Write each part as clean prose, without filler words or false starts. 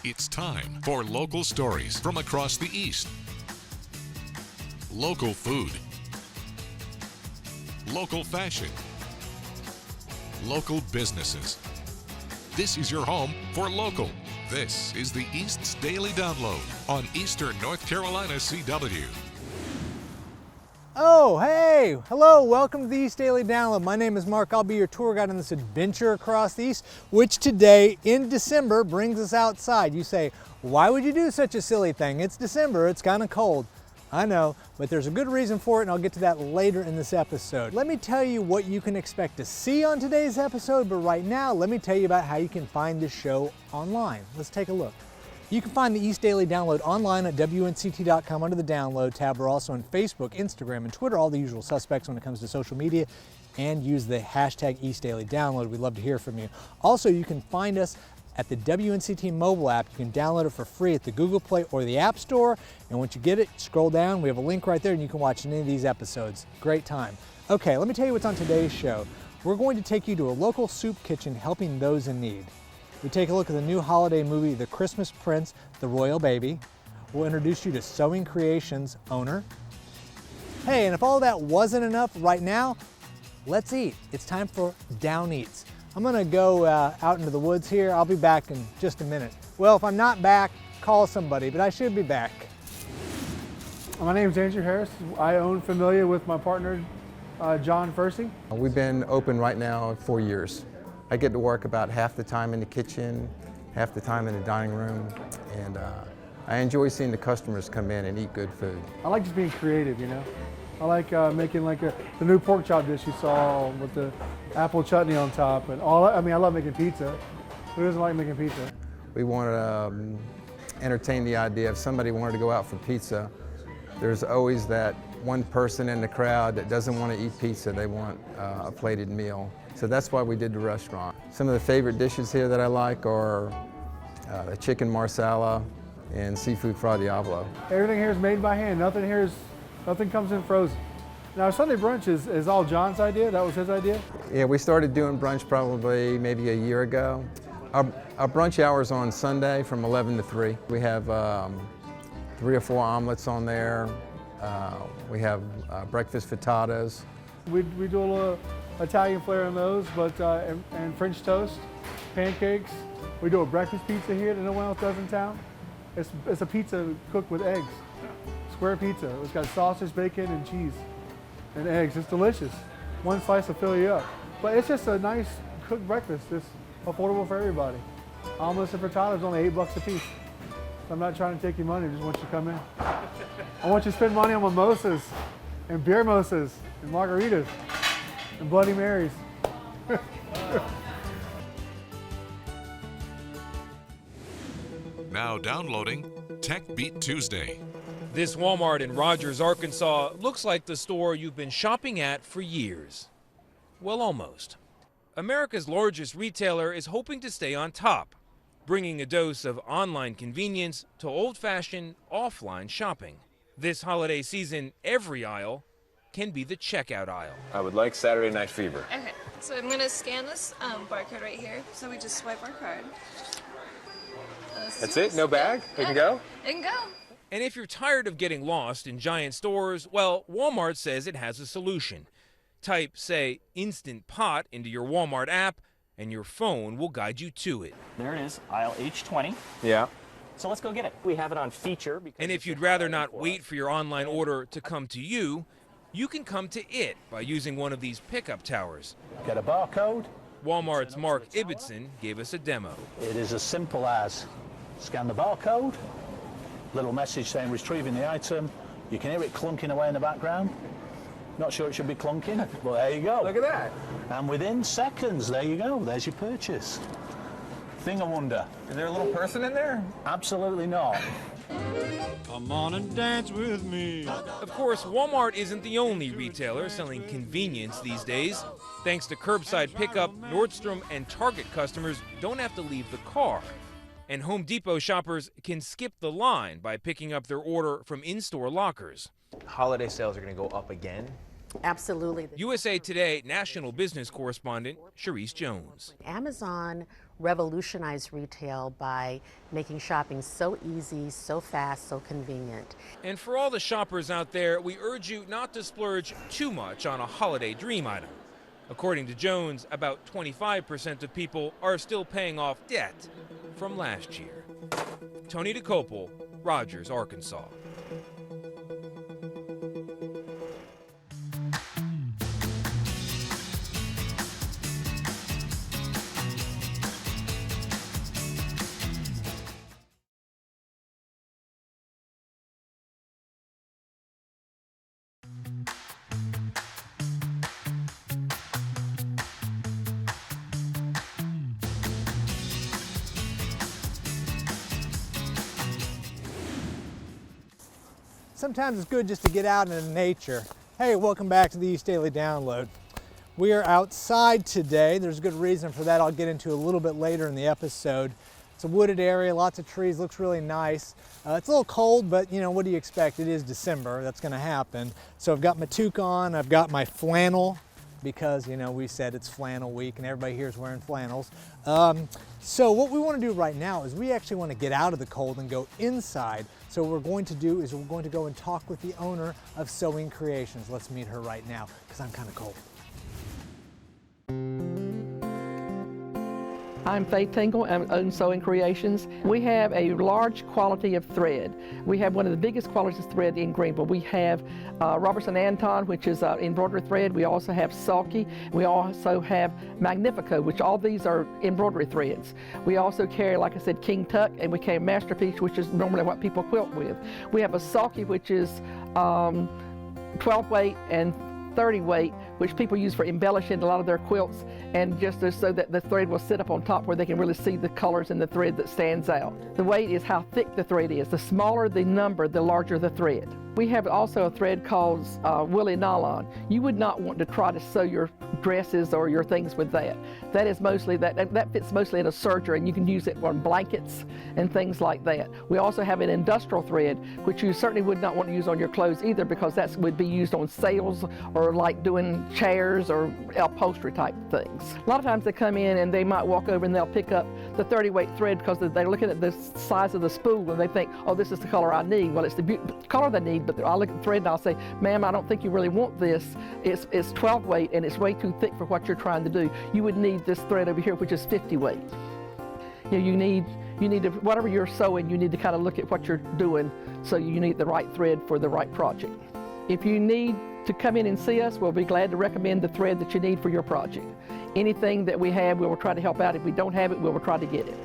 It's time for local stories from across the East. Local food. Local fashion. Local businesses. This is your home for local. This is the East's Daily Download on Eastern North Carolina CW. Oh, hey! Hello, welcome to the East Daily Download. My name is Mark. I'll be your tour guide on this adventure across the East, which today in December brings us outside. You say, why would you do such a silly thing? It's December, it's kind of cold. I know, but there's a good reason for it, and I'll get to that later in this episode. Let me tell you what you can expect to see on today's episode, but right now, let me tell you about how you can find this show online. Let's take a look. You can find the East Daily Download online at WNCT.com under the Download tab. We're also on Facebook, Instagram, and Twitter, all the usual suspects when it comes to social media, and use the hashtag East Daily Download. We'd love to hear from you. Also, you can find us at the WNCT mobile app. You can download it for free at the Google Play or the App Store, and once you get it, scroll down. We have a link right there, and you can watch any of these episodes. Great time. Okay, let me tell you what's on today's show. We're going to take you to a local soup kitchen helping those in need. We take a look at the new holiday movie, The Christmas Prince, The Royal Baby. We'll introduce you to Sewing Creations owner. Hey, and if all that wasn't enough right now, let's eat. It's time for Down Eats. I'm gonna go out into the woods here. I'll be back in just a minute. Well, if I'm not back, call somebody, but I should be back. My name is Andrew Harris. I own Familia with my partner, John Fursey. We've been open right now 4 years. I get to work about half the time in the kitchen, half the time in the dining room, and I enjoy seeing the customers come in and eat good food. I like just being creative, you know. I like making like the new pork chop dish you saw with the apple chutney on top, and I love making pizza. Who doesn't like making pizza? We want to entertain the idea if somebody wanted to go out for pizza, there's always that one person in the crowd that doesn't want to eat pizza, they want a plated meal. So that's why we did the restaurant. Some of the favorite dishes here that I like are the chicken marsala and seafood fra diavolo. Everything here is made by hand. Nothing comes in frozen. Now Sunday brunch is all John's idea. That was his idea. Yeah, we started doing brunch probably maybe a year ago. Our brunch hours on Sunday from 11 to 3. We have 3 or 4 omelets on there. We have breakfast frittatas. We do a little Italian flair on those, but and French toast, pancakes. We do a breakfast pizza here that no one else does in town. It's a pizza cooked with eggs, square pizza. It's got sausage, bacon, and cheese, and eggs. It's delicious. One slice will fill you up. But it's just a nice cooked breakfast. It's affordable for everybody. Omelets and frittatas are only $8 a piece. So I'm not trying to take your money. I just want you to come in. I want you to spend money on mimosas, and beer mimosas, and margaritas, and Bloody Marys. Now downloading Tech Beat Tuesday. This Walmart in Rogers, Arkansas looks like the store you've been shopping at for years. Well, almost. America's largest retailer is hoping to stay on top, bringing a dose of online convenience to old-fashioned offline shopping. This holiday season, every aisle can be the checkout aisle. I would like Saturday Night Fever. Okay, so I'm gonna scan this barcode right here. So we just swipe our card. That's it? No bag? We can go? It can go. And if you're tired of getting lost in giant stores, well, Walmart says it has a solution. Type, say, Instant Pot into your Walmart app, and your phone will guide you to it. There it is, aisle H20. Yeah. So let's go get it. We have it on feature. And if you'd rather not wait for your online order to come to you, you can come to it by using one of these pickup towers. Get a barcode. Walmart's Mark Ibbotson gave us a demo. It is as simple as scan the barcode, little message saying retrieving the item. You can hear it clunking away in the background. Not sure it should be clunking, but there you go. Look at that. And within seconds, there you go. There's your purchase. Thing of wonder. Is there a little person in there? Absolutely not. Come on and dance with me. Of course, Walmart isn't the only retailer selling convenience these days. Thanks to curbside pickup, Nordstrom and Target customers don't have to leave the car. And Home Depot shoppers can skip the line by picking up their order from in-store lockers. Holiday sales are going to go up again. Absolutely. USA Today national business correspondent Sharice Jones. Amazon revolutionized retail by making shopping so easy, so fast, so convenient. And for all the shoppers out there, we urge you not to splurge too much on a holiday dream item. According to Jones, about 25% of people are still paying off debt from last year. Tony DeCopel, Rogers, Arkansas. Sometimes it's good just to get out into nature. Hey, welcome back to the East Daily Download. We are outside today. There's a good reason for that I'll get into a little bit later in the episode. It's a wooded area, lots of trees, looks really nice. It's a little cold, but you know, what do you expect? It is December, that's gonna happen. So I've got my toque on, I've got my flannel, because you know, we said it's flannel week and everybody here is wearing flannels. So what we want to do right now is we actually want to get out of the cold and go inside. So what we're going to do is we're going to go and talk with the owner of Sewing Creations. Let's meet her right now because I'm kind of cold. I'm Faith Tingle, I own Sewing Creations. We have a large quality of thread. We have one of the biggest qualities of thread in Greenville. We have Robertson Anton, which is embroidery thread. We also have Sulky. We also have Magnifico, which all these are embroidery threads. We also carry, like I said, King Tuck, and we carry Masterpiece, which is normally what people quilt with. We have a Sulky, which is 12 weight and 30 weight, which people use for embellishing a lot of their quilts, and just so that the thread will sit up on top where they can really see the colors in the thread that stands out. The weight is how thick the thread is. The smaller the number, the larger the thread. We have also a thread called woolly nylon. You would not want to try to sew your dresses or your things with that. That is mostly, that fits mostly in a serger, and you can use it on blankets and things like that. We also have an industrial thread, which you certainly would not want to use on your clothes either, because that would be used on sails or like doing chairs or upholstery type things. A lot of times they come in and they might walk over and they'll pick up the 30 weight thread because they're looking at the size of the spool and they think, oh, this is the color I need. Well, it's the color they need, but I'll look at the thread and I'll say, ma'am, I don't think you really want this. It's 12 weight and it's way too thick for what you're trying to do. You would need this thread over here, which is 50 weight. You know, you need to, whatever you're sewing, you need to kind of look at what you're doing so you need the right thread for the right project. If you need to come in and see us, we'll be glad to recommend the thread that you need for your project. Anything that we have, we will try to help out. If we don't have it, we will try to get it.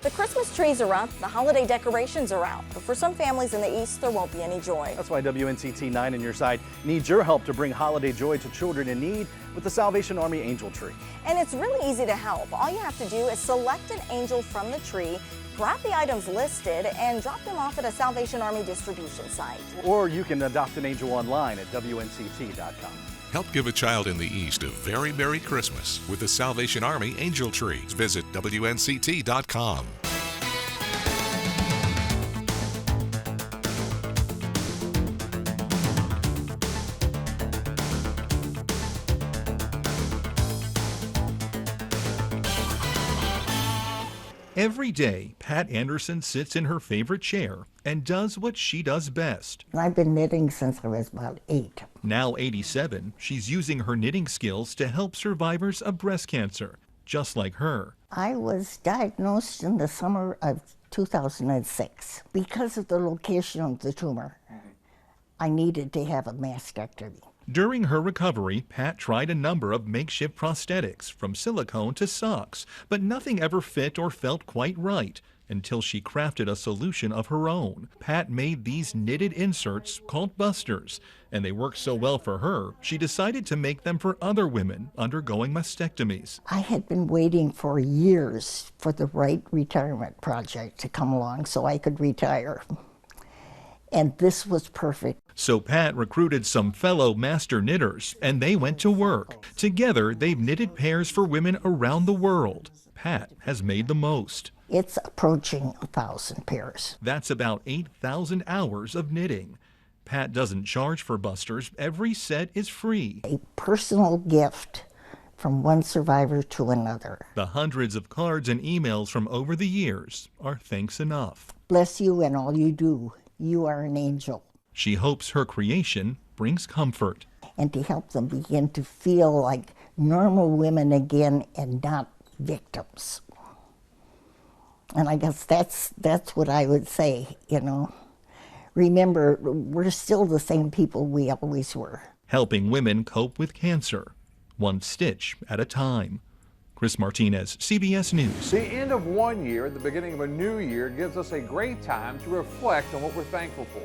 The Christmas trees are up, the holiday decorations are out, but for some families in the East, there won't be any joy. That's why WNCT-9 on your side needs your help to bring holiday joy to children in need with the Salvation Army Angel Tree. And it's really easy to help. All you have to do is select an angel from the tree, grab the items listed, and drop them off at a Salvation Army distribution site. Or you can adopt an angel online at WNCT.com. Help give a child in the East a very Merry Christmas with the Salvation Army Angel Tree. Visit WNCT.com. Every day, Pat Anderson sits in her favorite chair and does what she does best. I've been knitting since I was about 8. Now 87, she's using her knitting skills to help survivors of breast cancer, just like her. I was diagnosed in the summer of 2006. Because of the location of the tumor, I needed to have a mastectomy. During her recovery, Pat tried a number of makeshift prosthetics, from silicone to socks, but nothing ever fit or felt quite right until she crafted a solution of her own. Pat made these knitted inserts called busters, and they worked so well for her, she decided to make them for other women undergoing mastectomies. I had been waiting for years for the right retirement project to come along so I could retire. And this was perfect. So Pat recruited some fellow master knitters, and they went to work. Together, they've knitted pairs for women around the world. Pat has made the most. It's approaching 1,000 pairs. That's about 8,000 hours of knitting. Pat doesn't charge for busters. Every set is free. A personal gift from one survivor to another. The hundreds of cards and emails from over the years are thanks enough. Bless you and all you do. You are an angel. She hopes her creation brings comfort. And to help them begin to feel like normal women again and not victims. And I guess that's what I would say, you know. Remember, we're still the same people we always were. Helping women cope with cancer, one stitch at a time. Chris Martinez, CBS News. The end of one year and the beginning of a new year gives us a great time to reflect on what we're thankful for.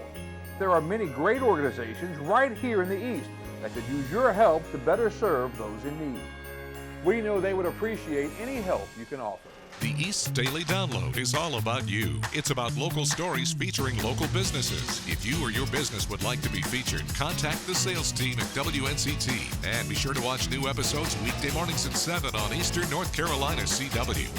There are many great organizations right here in the East that could use your help to better serve those in need. We know they would appreciate any help you can offer. The East's Daily Download is all about you. It's about local stories featuring local businesses. If you or your business would like to be featured, contact the sales team at WNCT. And be sure to watch new episodes weekday mornings at 7 on Eastern North Carolina CW.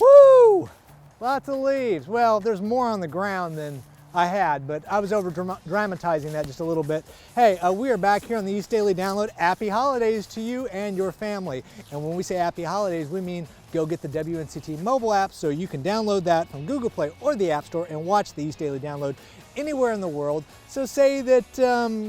Woo! Lots of leaves. Well, there's more on the ground than I had, but I was over dramatizing that just a little bit. Hey, we are back here on the East Daily Download. Happy holidays to you and your family. And when we say happy holidays, we mean go get the WNCT mobile app so you can download that from Google Play or the App Store and watch the East Daily Download anywhere in the world. So say that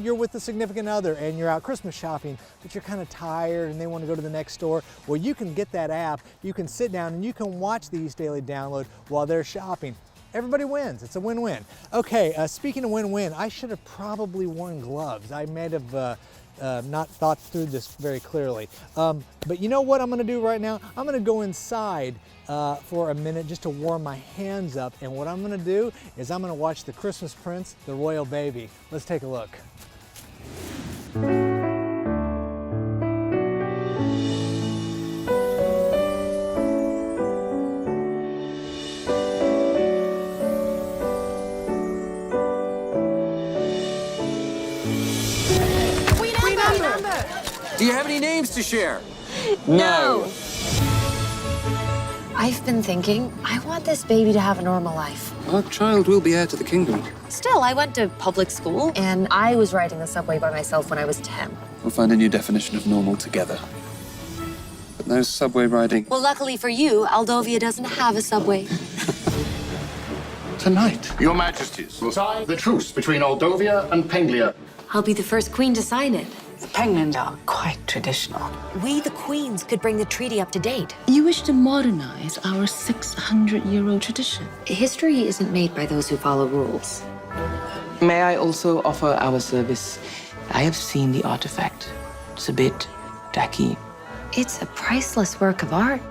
you're with a significant other and you're out Christmas shopping, but you're kind of tired and they want to go to the next store. Well, you can get that app, you can sit down and you can watch the East Daily Download while they're shopping. Everybody wins. It's a win-win. Okay, speaking of win-win, I should have probably worn gloves. I may have not thought through this very clearly. But you know what I'm gonna do right now? I'm gonna go inside for a minute just to warm my hands up. And what I'm gonna do is I'm gonna watch the Christmas Prince, the Royal Baby. Let's take a look. Do you have any names to share? No. I've been thinking, I want this baby to have a normal life. Our child will be heir to the kingdom. Still, I went to public school, and I was riding the subway by myself when I was 10. We'll find a new definition of normal together. But no subway riding. Well, luckily for you, Aldovia doesn't have a subway. Tonight, Your Majesties will sign the truce between Aldovia and Penglia. I'll be the first queen to sign it. The Penguins are quite traditional. We, the queens, could bring the treaty up to date. You wish to modernize our 600-year-old tradition. History isn't made by those who follow rules. May I also offer our service? I have seen the artifact. It's a bit tacky. It's a priceless work of art.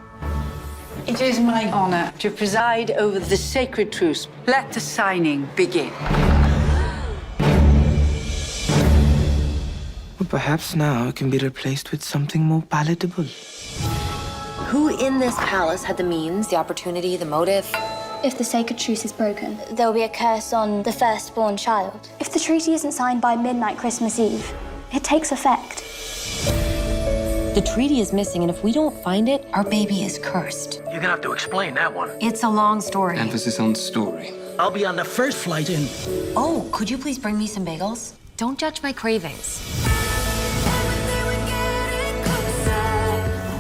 It is my honor to preside over the sacred truce. Let the signing begin. Perhaps now it can be replaced with something more palatable. Who in this palace had the means, the opportunity, the motive? If the sacred truce is broken, there'll be a curse on the firstborn child. If the treaty isn't signed by midnight Christmas Eve, it takes effect. The treaty is missing, and if we don't find it, our baby is cursed. You're gonna have to explain that one. It's a long story. Emphasis on story. I'll be on the first flight in. Oh, could you please bring me some bagels? Don't judge my cravings.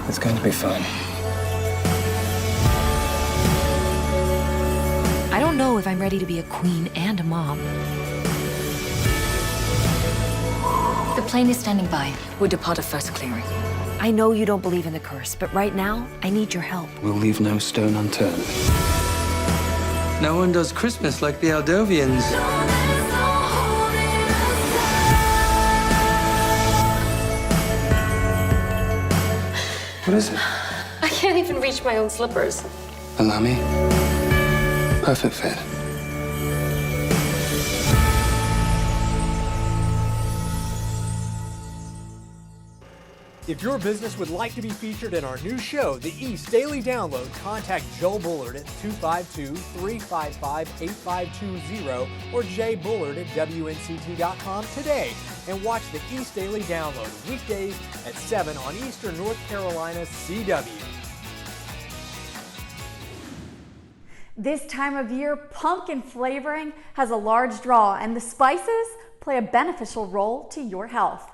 It's going to be fun. I don't know if I'm ready to be a queen and a mom. The plane is standing by. We're departed first clearing. I know you don't believe in the curse, but right now, I need your help. We'll leave no stone unturned. No one does Christmas like the Aldovians. What is it? I can't even reach my own slippers. Allow me. Perfect fit. If your business would like to be featured in our new show, The East Daily Download, contact Joe Bullard at 252-355-8520 or jbullard@WNCT.com today and watch The East Daily Download weekdays at 7 on Eastern North Carolina CW. This time of year, pumpkin flavoring has a large draw, and the spices play a beneficial role to your health.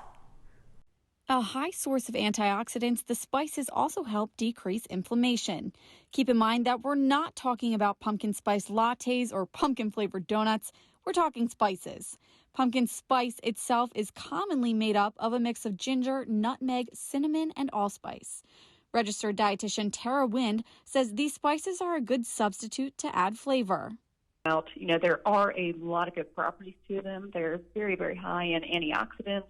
A high source of antioxidants, the spices also help decrease inflammation. Keep in mind that we're not talking about pumpkin spice lattes or pumpkin-flavored donuts. We're talking spices. Pumpkin spice itself is commonly made up of a mix of ginger, nutmeg, cinnamon, and allspice. Registered dietitian Tara Wind says these spices are a good substitute to add flavor. There are a lot of good properties to them. They're very, very high in antioxidants.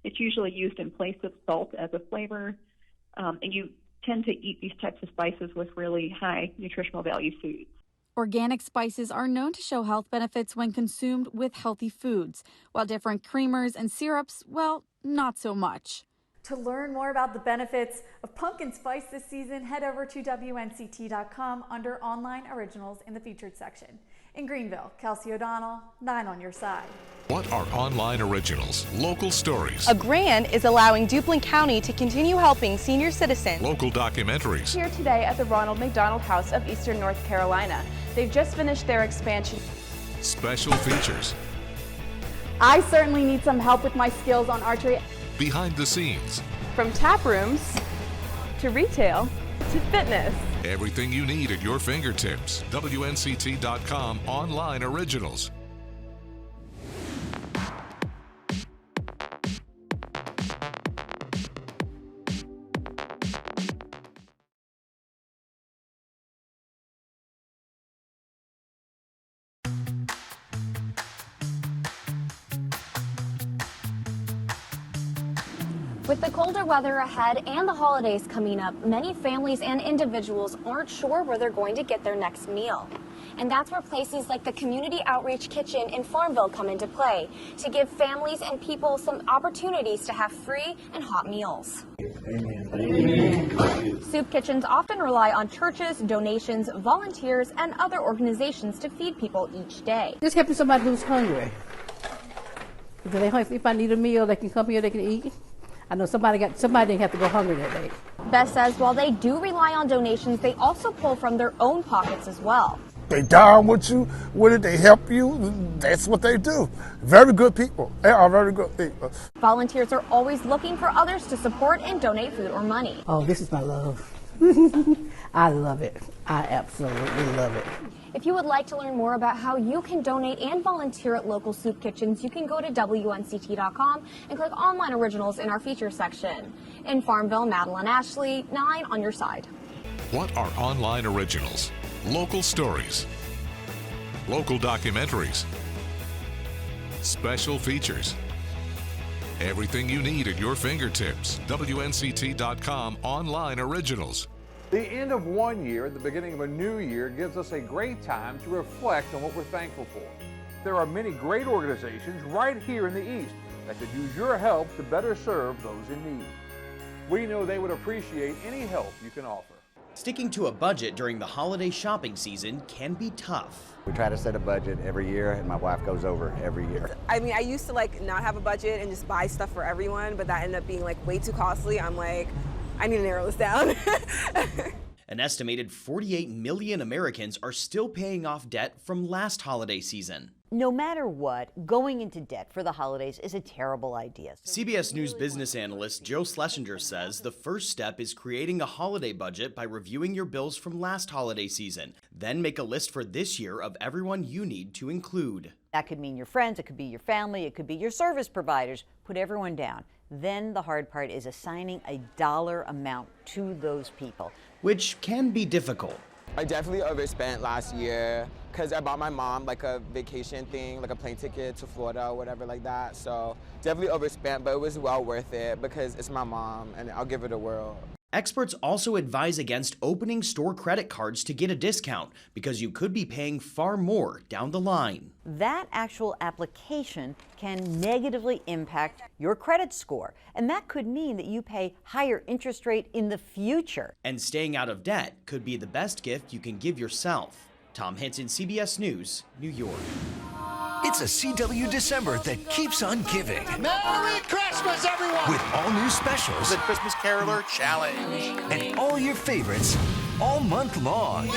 It's usually used in place of salt as a flavor, and you tend to eat these types of spices with really high nutritional value foods. Organic spices are known to show health benefits when consumed with healthy foods, while different creamers and syrups, well, not so much. To learn more about the benefits of pumpkin spice this season, head over to WNCT.com under Online Originals in the Featured section. In Greenville, Kelsey O'Donnell, 9 on your side. What are online originals? Local stories. A grant is allowing Duplin County to continue helping senior citizens. Local documentaries. Here today at the Ronald McDonald House of Eastern North Carolina. They've just finished their expansion. Special features. I certainly need some help with my skills on archery. Behind the scenes. From tap rooms to retail to fitness. Everything you need at your fingertips. WNCT.com online originals. With the colder weather ahead and the holidays coming up, many families and individuals aren't sure where they're going to get their next meal. And that's where places like the Community Outreach Kitchen in Farmville come into play to give families and people some opportunities to have free and hot meals. Amen. Soup kitchens often rely on churches, donations, volunteers, and other organizations to feed people each day. Just helping somebody who's hungry. If I need a meal, they can come here, they can eat. I know somebody didn't have to go hungry that day. Beth says while they do rely on donations, they also pull from their own pockets as well. They down with you, with it, they help you. That's what they do. Very good people. They are very good people. Volunteers are always looking for others to support and donate food or money. Oh, this is my love. I love it. I absolutely love it. If you would like to learn more about how you can donate and volunteer at local soup kitchens, you can go to WNCT.com and click Online Originals in our Features section. In Farmville, Madeline Ashley, 9 on your side. What are online originals? Local stories. Local documentaries. Special features. Everything you need at your fingertips. WNCT.com online originals. The end of one year and the beginning of a new year gives us a great time to reflect on what we're thankful for. There are many great organizations right here in the East that could use your help to better serve those in need. We know they would appreciate any help you can offer. Sticking to a budget during the holiday shopping season can be tough. We try to set a budget every year, and my wife goes over every year. I mean, I used to not have a budget and just buy stuff for everyone, but that ended up being way too costly. I'm like, I need to narrow this down. An estimated 48 million Americans are still paying off debt from last holiday season. No matter what, going into debt for the holidays is a terrible idea. CBS News business analyst Joe Schlesinger says the first step is creating a holiday budget by reviewing your bills from last holiday season. Then make a list for this year of everyone you need to include. That could mean your friends, it could be your family, it could be your service providers. Put everyone down. Then the hard part is assigning a dollar amount to those people, which can be difficult. I definitely overspent last year because I bought my mom a vacation thing, a plane ticket to Florida or whatever like that. So definitely overspent, but it was well worth it because it's my mom and I'll give her the world. Experts also advise against opening store credit cards to get a discount because you could be paying far more down the line. That actual application can negatively impact your credit score, and that could mean that you pay higher interest rate in the future. And staying out of debt could be the best gift you can give yourself. Tom Hanson, CBS News, New York. It's a CW December that keeps on giving. Merry Christmas, everyone! With all new specials. The Christmas Caroler Challenge. And all your favorites all month long.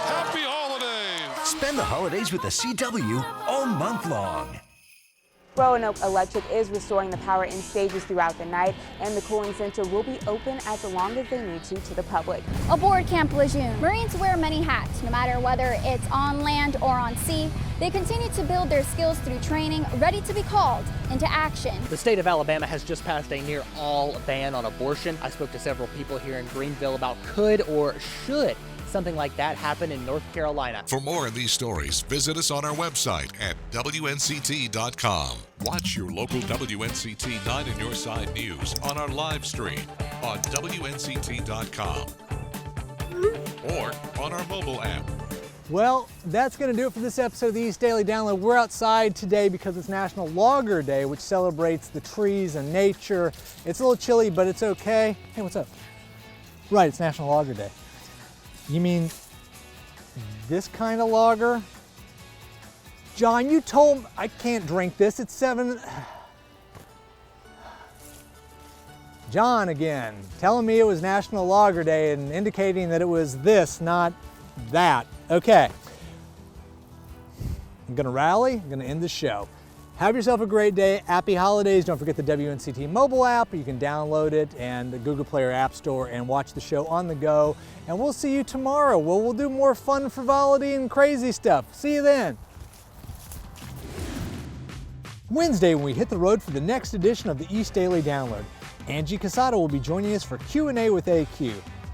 Happy holidays! Spend the holidays with the CW all month long. Roanoke Electric is restoring the power in stages throughout the night, and the cooling center will be open as long as they need to the public. Aboard Camp Lejeune, Marines wear many hats, no matter whether it's on land or on sea. They continue to build their skills through training, ready to be called into action. The state of Alabama has just passed a near-all ban on abortion. I spoke to several people here in Greenville about could or should something like that happen in North Carolina. For more of these stories, visit us on our website at WNCT.com. Watch your local WNCT 9 in Your Side news on our live stream on WNCT.com or on our mobile app. Well, that's going to do it for this episode of the East Daily Download. We're outside today because it's National Logger Day, which celebrates the trees and nature. It's a little chilly, but it's okay. Hey, what's up? Right, it's National Logger Day. You mean this kind of lager? John, you told me I can't drink this. It's 7. John again, telling me it was National Logger Day and indicating that it was this, not that. Okay. I'm gonna rally, I'm gonna end the show. Have yourself a great day. Happy holidays. Don't forget the WNCT mobile app. You can download it and the Google Play or App Store and watch the show on the go. And we'll see you tomorrow. We'll do more fun, frivolity, and crazy stuff. See you then. Wednesday, when we hit the road for the next edition of the East Daily Download, Angie Casado will be joining us for Q&A with AQ.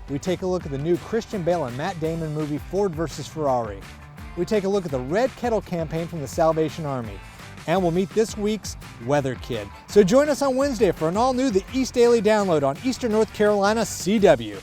We take a look at the new Christian Bale and Matt Damon movie Ford vs. Ferrari. We take a look at the Red Kettle campaign from the Salvation Army. And we'll meet this week's Weather Kid. So join us on Wednesday for an all-new The East Daily Download on Eastern North Carolina CW.